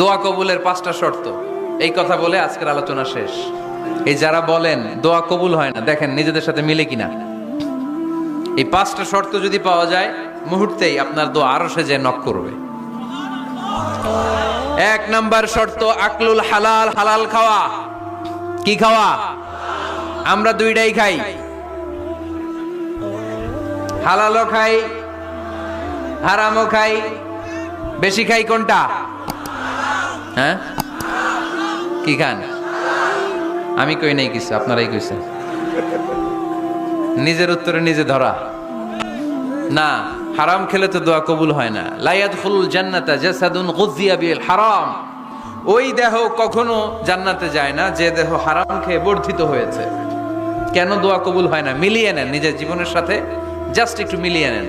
দোয়া কবুলের 5টা শর্ত, এই কথা বলে আজকের আলোচনা শেষ। এই যারা বলেন দোয়া কবুল হয় না, দেখেন নিজেদের সাথে মিলে কিনা। এই 5টা শর্ত যদি পাওয়া যায়, মুহূর্তেই আপনার দোয়া আরশে যে নক করবে। 1 নাম্বার শর্ত আকলুল হালাল, হালাল খাওয়া। কি খাওয়া? আমরা দুইটাই খাই, হালালও খাই হারামও খাই। বেশি খাই কোনটা? হ্যাঁ, কি খান? আমি কই নাই কিছু, আপনারাই কইছেন। নিজের উত্তরে নিজে ধরা না। হারাম খেলে তো দোয়া কবুল হয় না। লা ইয়াদখুলুল জান্নাতা জাসাদুন গুযিয়া বিল হারাম। ওই দেহ কখনো জান্নাতে যায় না যে দেহ হারাম খেয়ে বর্ধিত হয়েছে। কেন দোয়া কবুল হয় না? মিলিয়ে নেন নিজের জীবনের সাথে, জাস্ট একটু মিলিয়ে নেন।